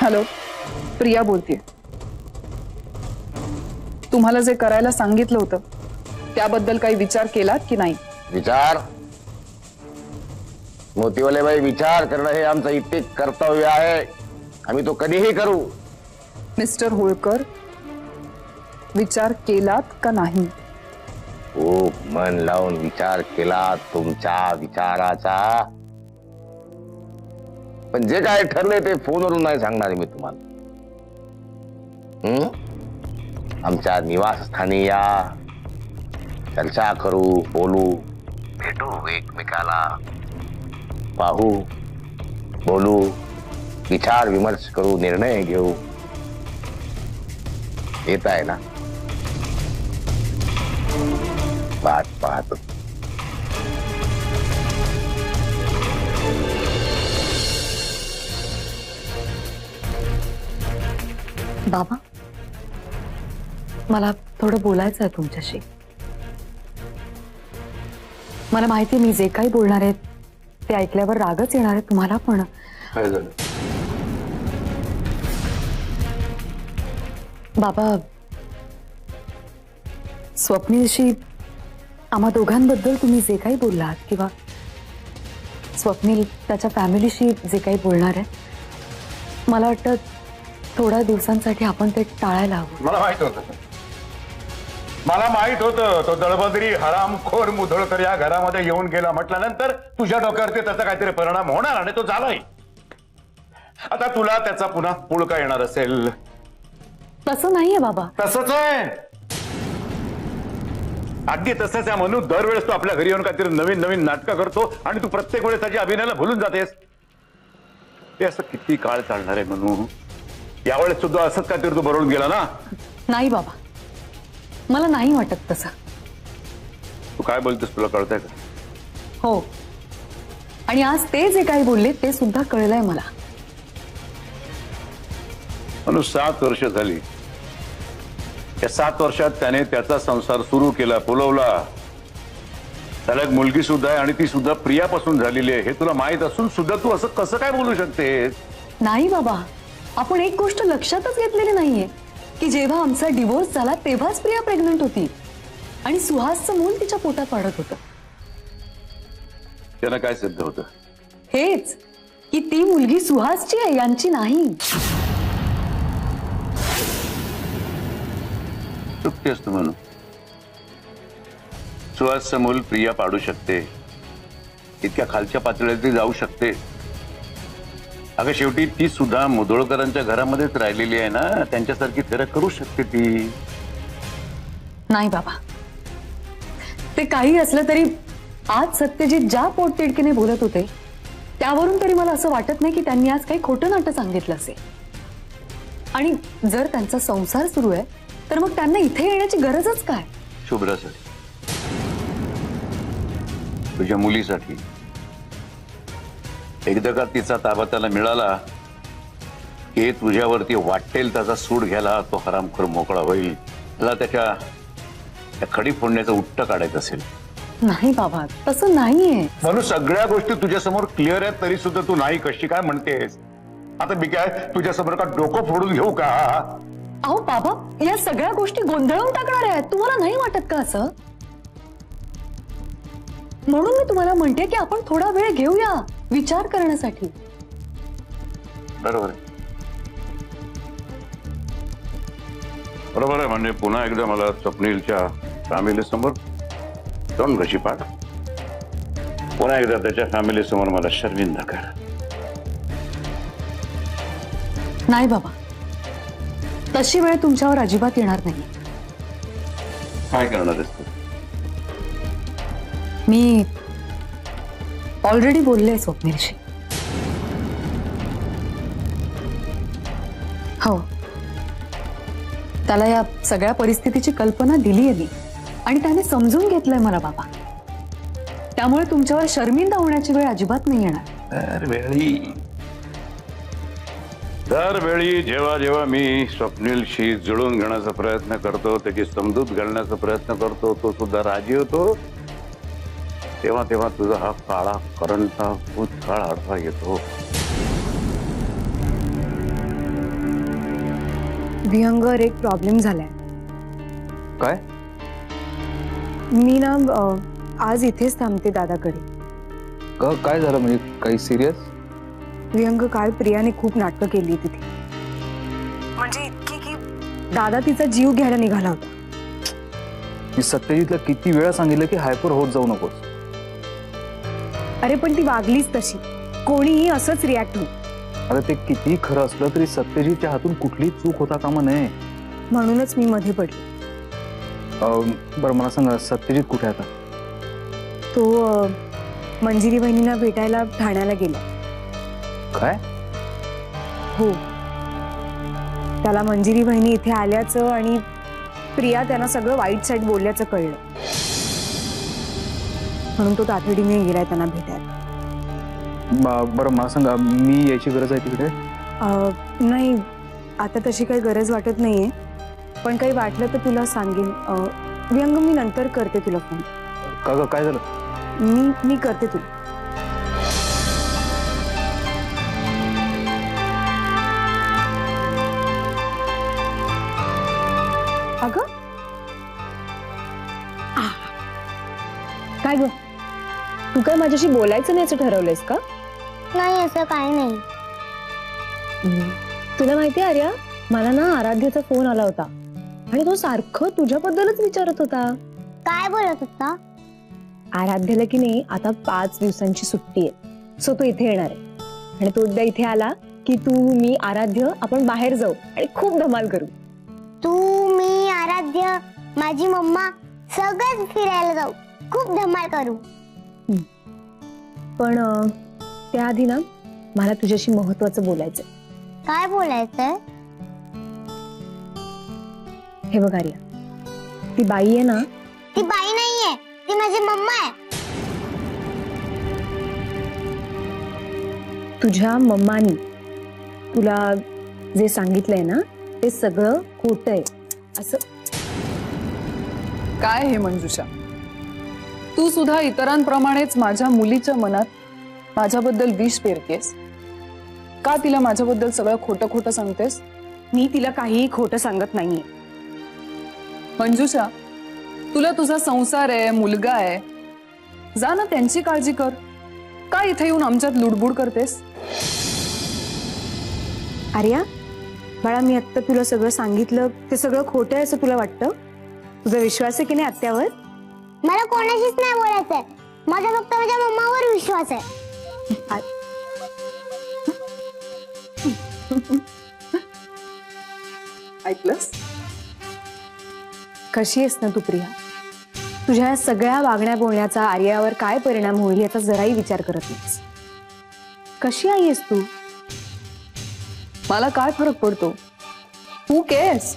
Hello, Priya बोलतेय. तुम्हाला जे करायला सांगितलं होतं त्याबद्दल काही विचार केलात की नाही? विचार? मोतीवाले बाई, विचार करणं हे आमचं इतक कर्तव्य आहे. आम्ही तो कधीही करू. मिस्टर होळकर, विचार केलात का नाही? खूप मन लावून विचार केला तुमच्या विचाराचा, पण जे काय ठरले ते फोनवरून नाही सांगणार मी तुम्हाला. आमच्या निवासस्थानी या, चर्चा करू, बोलू, भेटू एकमेकाला, पाहू, बोलू, विचार विमर्श करू, निर्णय घेऊ. येत आहे ना? वाट पाहतो. बाबा, मला थोडं बोलायचं आहे तुमच्याशी. मला माहिती मी जे काही बोलणार आहे ते ऐकल्यावर रागच येणार आहे तुम्हाला, पण काय झालं? बाबा, स्वप्नीलशी आम्हा दोघांबद्दल तुम्ही जे काही बोललात किंवा स्वप्नील त्याच्या फॅमिलीशी जे काही बोलणार आहे, मला वाटतं थोड्या दिवसांसाठी आपण ते टाळायला हवं. मला माहित होतं तो दळबद्री हरामखोर मुधळकर या घरामध्ये येऊन गेला म्हटल्यानंतर तुझ्या डोक्यावरती त्याचा काहीतरी परिणाम होणार आणि तो झालाय. आता तुला त्याचा पुन्हा पुळका येणार असेल. तसं नाहीये बाबा. तसंच आहे, अगदी तसंच आहे. म्हणून दरवेळेस तू आपल्या घरी येऊन काहीतरी नवीन नवीन नाटकं करतो आणि तू प्रत्येक वेळेस त्याच्या अभिनयाला भुलून जातेस. हे असं किती काळ चालणार आहे म्हणून? यावेळेस सुद्धा असंच काहीतरी तू बरोबर गेला ना? नाही बाबा, मला नाही वाटत तसं. तू काय बोलतेस तुला कळतंय का? हो, आणि आज ते जे काही बोलले ते सुद्धा कळलंय मला. म्हणून 7 वर्ष झाली. या 7 वर्षात त्याने त्याचा संसार सुरू केला, फुलवला. त्याला एक मुलगी सुद्धा आहे आणि ती सुद्धा प्रियापासून झालेली आहे. हे तुला माहित असून सुद्धा तू असं कसं काय बोलू शकतेस? नाही बाबा, आपण एक गोष्ट लक्षातच घेतलेली नाहीये की जेव्हा आमचा डिवोर्स झाला तेव्हाच प्रिया प्रेग्नंट होती आणि सुहासचं मूल तिच्या पोटात वाढत होतं. त्याला काय सिद्ध होतं? हेच की ती मुलगी सुहासची आहे, यांची नाही. चुकतेस तू म्हणून. सुहासचं मूल प्रिया पाडू शकते, इतक्या खालच्या पातळीवरती जाऊ शकते. अगं शेवटी ती सुद्धा मुधोळकरांच्या घरामध्येच राहिलेली आहे ना, त्यांच्यासारखी थेरक करू शकते ती. नाही बाबा, ते काही असलं तरी आज सत्यजित ज्या पोटतिडकीने बोलत होते त्यावरून तरी मला असं वाटत नाही की त्यांनी आज काही खोटं नाटं सांगितलं असेल. आणि जर त्यांचा संसार सुरू आहे तर मग त्यांना इथे येण्याची गरजच काय? शुभ्रासाठी, तुझ्या मुलीसाठी. एकदा का तिचा ताबा त्याला मिळाला की तुझ्यावरती वाटेल त्याचा सूड घ्यायला तो हरामखोर मोकळा होईल. त्याला त्या खडी फोडण्याचं उट्ट काढायचं असेल. नाही बाबा, तसं नाहीये. म्हणून सगळ्या गोष्टी तुझ्या समोर क्लिअर आहेत तरी सुद्धा तू नाही कशी काय म्हणतेस? आता मी काय तुझ्या समोर का डोकं फोडून घेऊ का? अहो बाबा, या सगळ्या गोष्टी गोंधळून टाकणार आहेत. तुम्हाला नाही वाटत का असं? म्हणून मी तुम्हाला म्हणते की आपण थोडा वेळ घेऊया विचार करण्यासाठी. बरोबर आहे, बरोबर आहे. म्हणजे पुन्हा एकदा मला स्वप्नीलच्या फॅमिली समोर दोन घशी पाड. पुन्हा एकदा त्याच्या फॅमिली समोर मला शर्मिंदा कर. नाही बाबा, तशी वेळ तुमच्यावर अजिबात येणार नाही. काय करणार आहेस तू? मी ऑलरेडी बोलले स्वप्नीलशी. हो, त्याला या सगळ्या परिस्थितीची कल्पना दिली आहे मी आणि त्याने समजून घेतलंय मला बाबा. त्यामुळे तुमच्यावर शर्मिंदा होण्याची वेळ अजिबात नाही येणार. दरवेळी जेव्हा जेव्हा मी स्वप्नीलशी जुळून घेण्याचा प्रयत्न करतो, त्याची समजूत घालण्याचा प्रयत्न करतो, तो सुद्धा राजी होतो, तेव्हा तेव्हा तुझा हा काळा करंटा भूतकाळ आडवा येतो. विहंगर एक प्रॉब्लेम झालाय. काय? मी ना आज इथेच थांबते दादाकडे. काय झालं म्हणजे काही सिरियस? विहंग काल प्रियाने खूप नाटकं केली तिथे, म्हणजे इतकी की दादा तिचा जीव घ्यायला निघाला होता. मी सत्यजितला किती वेळा सांगितलं की हायपर होत जाऊ नकोस. अरे पण ती वागलीच तशी. कोणीही असंच रिॲक्ट होईल. अरे ते किती खरं असलं तरी सत्यजितच्या हातून कुठलीही चूक होता कामा नये. म्हणूनच मी मध्ये पडले. बरं मला सांगा, सत्यजित कुठे आता? तो मंजिरी बहिणींना भेटायला ठाण्याला गेला. काय? हो, त्याला मंजिरी बहिणी इथे आल्याचं आणि प्रिया त्यांना सगळं वाईट साईड बोलल्याचं कळलं, म्हणून तो तातडीने गेलाय त्यांना भेटायला. बरं मला सांगा, मी यायची गरज आहे तिकडे? नाही, आता तशी काही गरज वाटत नाहीये, पण काही वाटलं तर तुला सांगेन. विहंग मी नंतर करते तुला फोन. का काय झालं? मी करते तुला. अगं काय ग, तू काय माझ्याशी बोलायचं नाही असं ठरवलंयस का? नाही, असं काही नाही. तुला माहितीये आर्या, मला ना आराध्याचा फोन आला होता आणि तो सारखं तुझ्याबद्दलच विचारत होता. काय बोलत होता? आराध्याला की नाही आता 5 दिवसांची सुट्टी आहे, सो तो इथे येणार आहे आणि तो एकदा इथे आला की तू, मी, आराध्य आपण बाहेर जाऊ आणि खूप धमाल करू. तू, मी, आराध्य, माझी मम्मा सगळेच फिरायला जाऊ, खूप धमाल करू. पण त्याआधी ना मला तुझ्याशी महत्वाचं बोलायचंय. काय बोलायचंय? हे बघ आर्या, ती बाई आहे ना, ती बाई नाहीये, ती माझी मम्मा आहे. तुझ्या मम्मानी तुला जे सांगितलंय ना ते सगळं खोटं आहे असं. काय हे मंजुषा, तू सुद्धा इतरांप्रमाणेच माझ्या मुलीच्या मनात माझ्याबद्दल विष पेरतेस का? तिला माझ्याबद्दल सगळं खोटं खोटं सांगतेस? मी तिला काहीही खोटं सांगत नाहीये. मंजुषा, तुला तुझा संसार आहे, मुलगा आहे, जा ना त्यांची काळजी कर. का इथे येऊन आमच्यात लुडबुड करतेस? आर्या बाळा, मी आत्ता तुला सगळं सांगितलं ते सगळं खोटं आहे असं तुला वाटतं? तुझा विश्वास आहे की नाही आत्यावर? मला कोणाशीच नाही बोलायचंय. माझा फक्त माझ्या मम्मावर विश्वास आहे. ऐकलंस? कशी आहेस ना तू प्रिया? तुझ्या या सगळ्या वागण्या बोलण्याचा आर्यावर काय परिणाम होईल याचा जराही विचार करत नाहीस. कशी आई आहेस तू? मला काय फरक पडतो? तू केस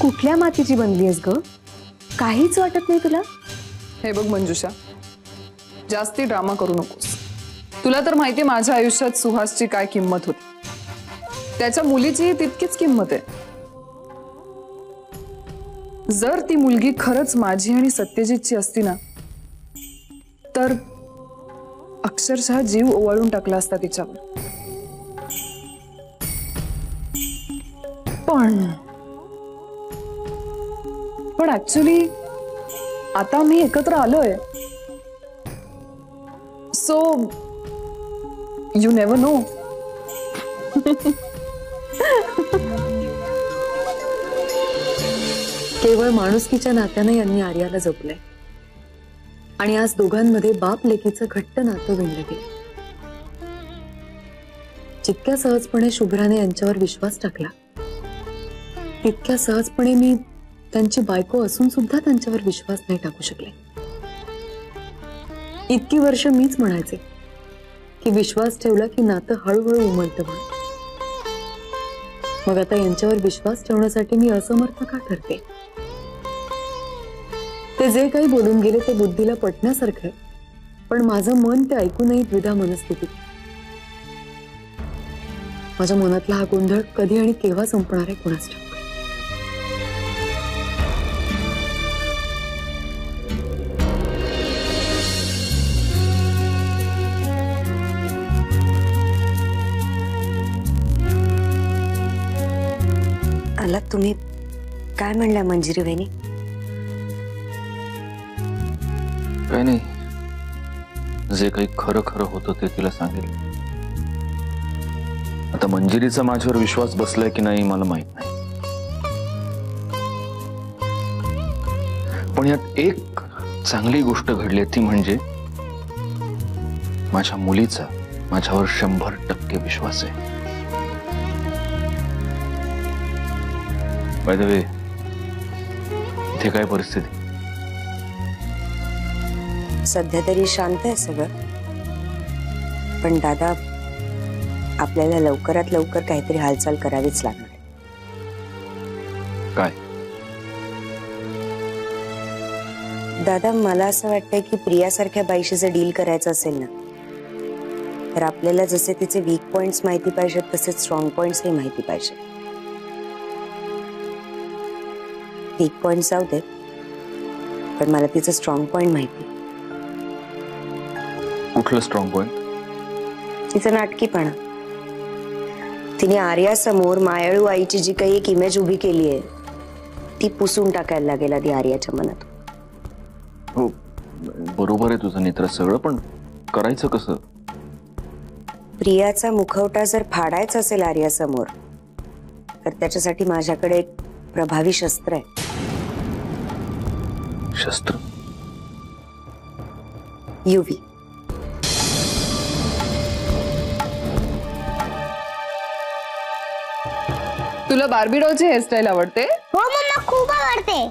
कुठल्या मातीची बनली आहेस ग? काहीच वाटत नाही तुला? हे बघ मंजुषा, जास्ती ड्रामा करू नकोस. तुला तर माहिती माझ्या आयुष्यात सुहासची काय किंमत होती, त्याच्या मुलीची तितकीच किंमत आहे. जर ती मुलगी खरंच माझी आणि सत्यजितची असती ना, तर अक्षरशः जीव ओवाळून टाकला असता तिच्यावर. पण ऍक्च्युली आता मी एकत्र आलोय, सो यू नेव्हर नो. केवळ माणुसकीच्या नात्याने यांनी आर्याला जपलंय आणि आज दोघांमध्ये बाप लेकीचं घट्ट नातं विणलं गेलं. जितक्या सहजपणे शुभ्राने यांच्यावर विश्वास टाकला, तितक्या सहजपणे मी त्यांची बायको असून सुद्धा त्यांच्यावर विश्वास नाही टाकू शकले. इतकी वर्ष मीच म्हणायचे की विश्वास ठेवला की नातं हळूहळू उमलतं म्हणून. मग आता यांच्यावर विश्वास ठेवण्यासाठी मी असमर्थ का ठरते? ते जे काही बोलून गेले ते बुद्धीला पटण्यासारखं, पण माझं मन ते ऐकूनही द्विधा मनस्थितीत. माझ्या मनातला हा गोंधळ कधी आणि केव्हा संपणार आहे कोणास ठाऊक. आलात तुम्ही, काय म्हणल्या मंजिरी वहिनी? काय नाही, जे काही खरं खरं होतं ते तिला सांगितलं. आता मंजिरीचा माझ्यावर विश्वास बसलाय की नाही मला माहित नाही, पण यात एक चांगली गोष्ट घडली ती म्हणजे माझ्या मुलीचा माझ्यावर 100% विश्वास आहे. बाय द वे, इथे काय परिस्थिती? सध्या तरी शांत आहे सगळं, पण दादा आपल्याला लवकरात लवकर काहीतरी हालचाल करावीच लागणार आहे. काय? दादा मला असं वाटतंय की प्रियासारख्या बाईशी जर डील करायचं असेल ना, तर आपल्याला जसे तिचे वीक पॉइंट्स माहिती पाहिजेत तसेच स्ट्रॉंग पॉइंट्सही माहिती पाहिजे. वीक पॉइंट जाऊ दे, पण मला तिचं स्ट्रॉंग पॉइंट माहिती. कुठलं स्ट्रॉंग पॉइंट? तिचं नाटकीपणा. तिने आर्यासमोर मायाळू आईची जी काही एक इमेज उभी केली आहे ती पुसून टाकायला लागेल आधी आर्याच्या मनात. हो बरोबर आहे तुझं नेत्र सगळं, पण करायचं कसं? प्रियाचा मुखवटा जर फाडायचा असेल आर्यासमोर तर त्याच्यासाठी माझ्याकडे एक प्रभावी शस्त्र आहे. शस्त्र? युवी. तुला बार्बी डॉलची हेअरस्टाईल आवडते? हो मम्मा, खूप आवडते.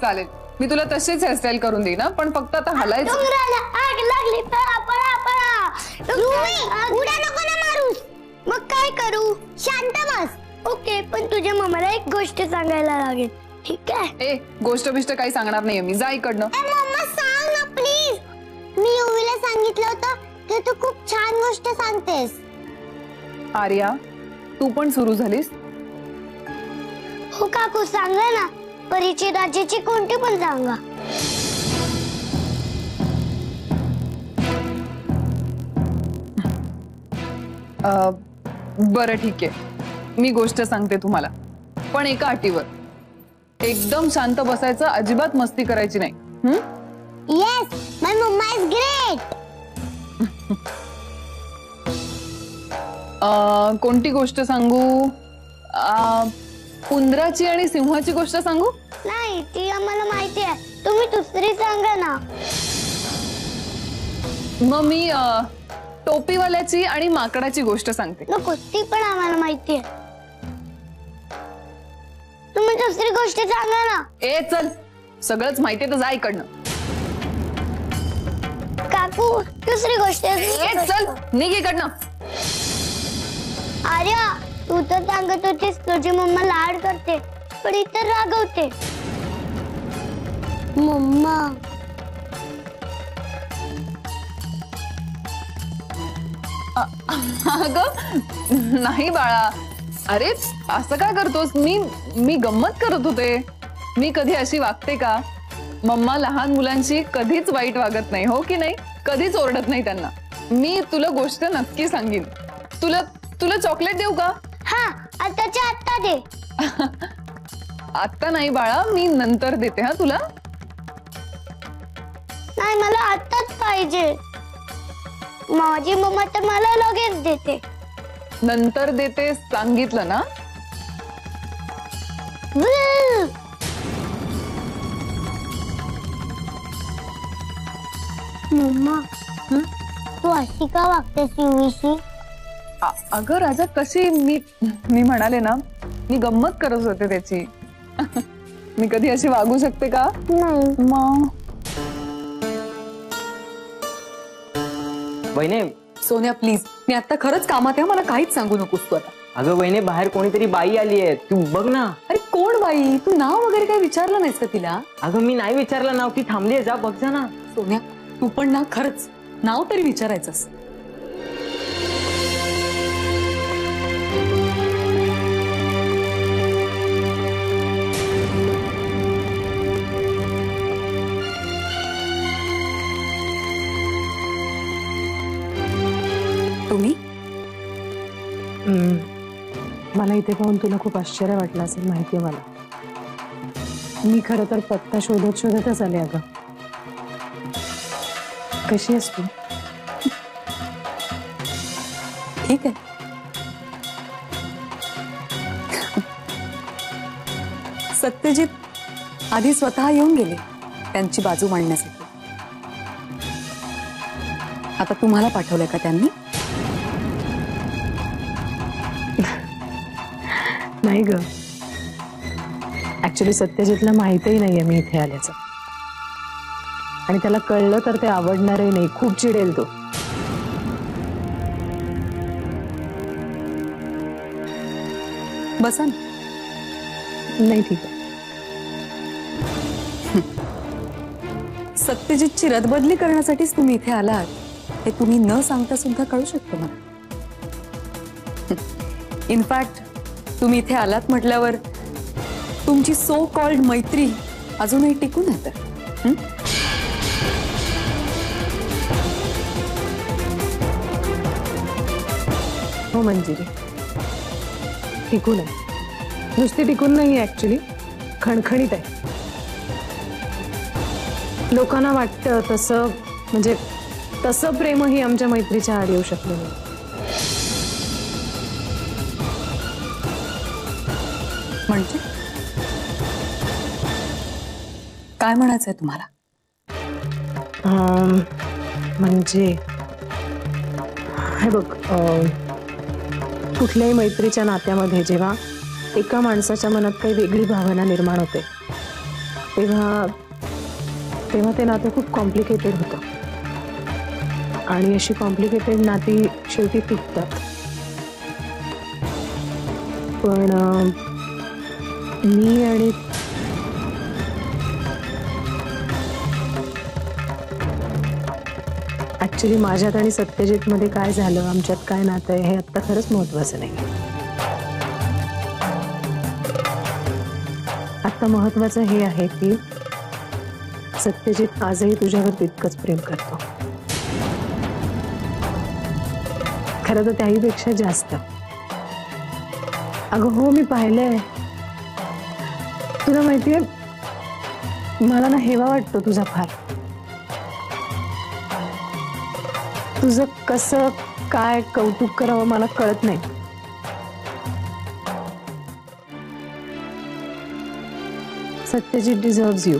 चालेल, मी तुला तशीच हेअरस्टाईल करून देईन ना, पण फक्त आता हलायचं. डोंगराला आग लागली, पळा पळा पळा. उड्या नको ना मारूस. मग काय करू? शांत बस. ओके, पण तुझ्या मम्माला एक गोष्ट सांगायला लागेल, ठीक आहे? ए, गोष्ट बिष्ट काही सांगणार नाहीये मी, जा इकडनं. मम्मा सांग ना प्लीज. मी युवीला सांगितलं होतं की तू खूप छान गोष्ट सांगतेस. आर्या, तू पण सुरू झालीस? हो काकू, सांगा ना. परीची राज्याची कोणती पण सांगा. बरं ठीक आहे, मी गोष्ट सांगते तुम्हाला, पण एका अटीवर. एकदम शांत बसायचं, अजिबात मस्ती करायची नाही. Yes, my mamma is great. कोणती गोष्ट सांगू? उंदराची आणि सिंहाची गोष्ट सांगू? नाही, ती आम्हाला माहिती आहे. तुम्ही दुसरी सांगा ना. मग मी टोपीवाल्याची आणि माकडाची गोष्ट सांगते. नको, ती पण आम्हाला माहिती आहे. तुम्ही दुसरी गोष्ट सांगा ना. ए चल, सगळंच माहितीये तर जा इकडनं. काकू, दुसरी गोष्ट. ए चल, निघ इकडनं. आर्या, तू तर सांगत होतीस तुझी मम्मा लाड करते, पण इतर रागवते. मम्मा, अगं नाही बाळा. अरे असं काय करतोस? मी गंमत करत होते. मी कधी अशी वागते का? मम्मा लहान मुलांशी कधीच वाईट वागत नाही, हो की नाही? कधीच ओरडत नाही त्यांना. मी तुला गोष्ट नक्की सांगेन. तुला चॉकलेट देऊ का? हा, आताच्या आत्ता दे. आत्ता नाही बाळा, मी नंतर देते. हा तुला. नाही, मला आत्ताच पाहिजे. माझी मम्मा तर मला लगेच देते. नंतर देते सांगितलं ना. मम्मा, तू अशी का वागतेस युवीशी? अगं राजा, कशी मी म्हणाले ना, मी गंमत करत होते त्याची. मी कधी अशी वागू शकते का? नाही. मग वहिने, सोन्या प्लीज, मी आता खरंच कामात आहे, मला काहीच सांगू नकोस तू आता. अगं वहिने, बाहेर कोणीतरी बाई आली आहे, तू बघ ना. अरे कोण बाई? तू नाव वगैरे काही विचारलं नाहीस का तिला? अगं मी नाही विचारलं नाव, ती थांबली आहे, जा बघ जा ना. सोन्या, तू पण ना खरंच नाव तरी विचारायचंस. तुम्ही? मला इथे इथे पाहून तुला खूप आश्चर्य वाटलं असेल, माहितीये मला. मी खरं तर पत्ता शोधत शोधतच आले. अगं कशी आहेस तू? ठीक आहे. सत्यजित आधी स्वतः येऊन गेले त्यांची बाजू मांडण्यासाठी. आता तुम्हाला पाठवलंय का त्यांनी? नाही ग, ऍक्च्युली सत्यजितला माहितही नाहीये मी इथे आल्याचं. आणि त्याला कळलं तर ते आवडणारही नाही, खूप चिडेल तो. बसा ना. नाही ठीक आहे. सत्यजितची रदबदली करण्यासाठीच तुम्ही इथे आलात हे तुम्ही न सांगता सुद्धा कळू शकतो मला. इनफॅक्ट तुम्ही इथे आलात म्हटल्यावर तुमची सो कॉल्ड मैत्री अजूनही टिकून आहे तर. हो मंजिरी, टिकून आहे. नुसती टिकून नाही, ऍक्च्युली खणखणीत आहे. लोकांना वाटतं तसं, म्हणजे तसं प्रेमही आमच्या मैत्रीच्या आड येऊ शकलं नाही. म्हणजे काय म्हणायचंय तुम्हाला? म्हणजे हे बघ, कुठल्याही मैत्रीच्या नात्यामध्ये जेव्हा एका माणसाच्या मनात काही वेगळी भावना निर्माण होते तेव्हा तेव्हा ते नातं खूप कॉम्प्लिकेटेड होतं. आणि अशी कॉम्प्लिकेटेड नाती शेवटी तुटतात. पण मी आणि ऍक्च्युली माझ्यात आणि सत्यजित मध्ये काय झालं, आमच्यात काय नातं आहे हे आता खरंच महत्वाचं नाही. आता महत्वाचं हे आहे की सत्यजित आजही तुझ्यावर तितकंच प्रेम करतो. खरं तर त्याहीपेक्षा जास्त. अगं हो, मी पाहिलंय. तुला माहितीये, मला ना हेवा वाटतो तुझा फार. तुझं कसं काय कौतुक करावं मला कळत नाही. Satyajit deserves you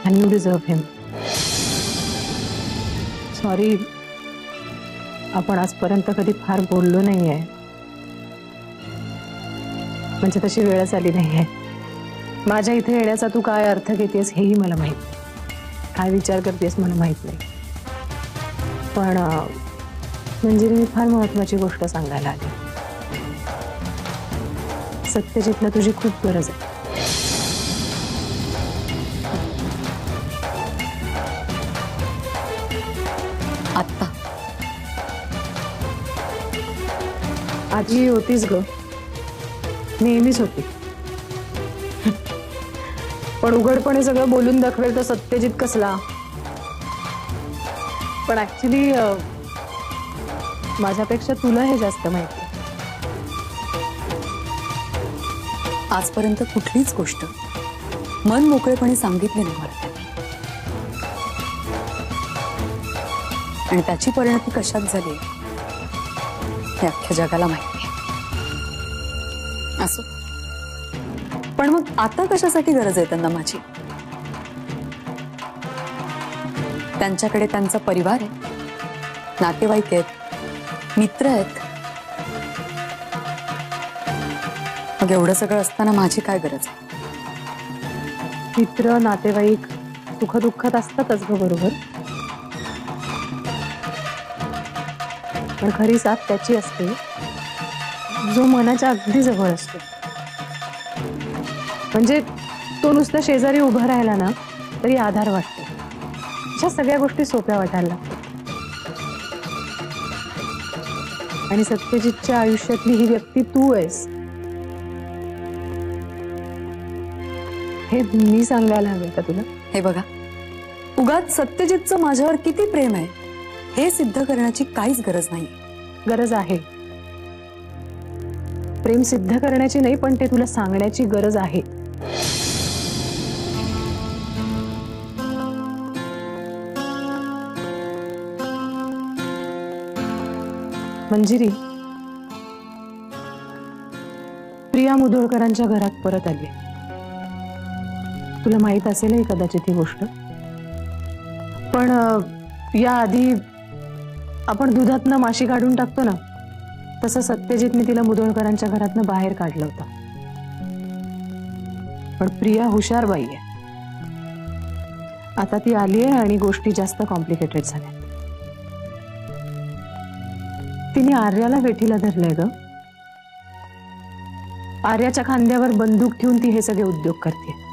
and you deserve him. Sorry, आपण आजपर्यंत कधी फार बोललो नाहीये, म्हणजे तशी वेळच आली नाहीये. माझ्या इथे येण्याचा तू काय अर्थ घेतेस हेही मला माहित नाही, काय विचार करतेस मला माहित नाही. पण म्हणजे मी फार महत्वाची गोष्ट सांगायला आली. सत्यजितला तुझी खूप गरज आहे. आत्ता आधी होतीच ग, नेहमीच होती. पण उघडपणे सगळं बोलून दाखवेल तर सत्यजित कसला. पण ऍक्च्युली माझ्यापेक्षा तुला हे जास्त माहिती. आजपर्यंत कुठलीच गोष्ट मन मोकळेपणे सांगितली नाही मला त्यांनी. आणि त्याची परिणती कशात झाली हे अख्ख्या जगाला माहिती आहे. असो, पण मग आता कशासाठी गरज आहे त्यांना माझी? त्यांच्याकडे त्यांचा परिवार आहे, नातेवाईक आहेत, मित्र आहेत. मग एवढं सगळं असताना माझी काय गरज आहे? मित्र नातेवाईक सुखदुःखात असतातच ग, बरोबर. पण खरी साथ त्याची असते जो मनाच्या अगदी जवळ असतो. म्हणजे तो नुसता शेजारी उभा राहिला ना तरी आधार वाटतो. अशा सगळ्या गोष्टी सोप्या वाटायला लागतात. आणि सत्यजितच्या आयुष्यातली ही व्यक्ती तू आहेस हे मी सांगायला हवं का तुला? हे बघा, उगाच सत्यजितचं माझ्यावर किती प्रेम आहे हे सिद्ध करण्याची काहीच गरज नाही. गरज आहे. प्रेम सिद्ध करण्याची नाही, पण ते तुला सांगण्याची गरज आहे. मंजिरी, प्रिया मुधोळकरांच्या घरात परत आली. तुला माहित असेलही कदाचित ही गोष्ट, पण याआधी आपण दुधातनं माशी काढून टाकतो ना, तसं सत्यजितने तिला मुधोळकरांच्या घरातनं बाहेर काढलं होतं. पण प्रिया हुशार बाई आहे. आता ती आली आहे आणि गोष्टी जास्त कॉम्प्लिकेटेड झाल्या. तिने आर्याला वेठीला धरलंय ग. आर्याच्या खांद्यावर बंदूक ठेवून ती हे सगळे उद्योग करते.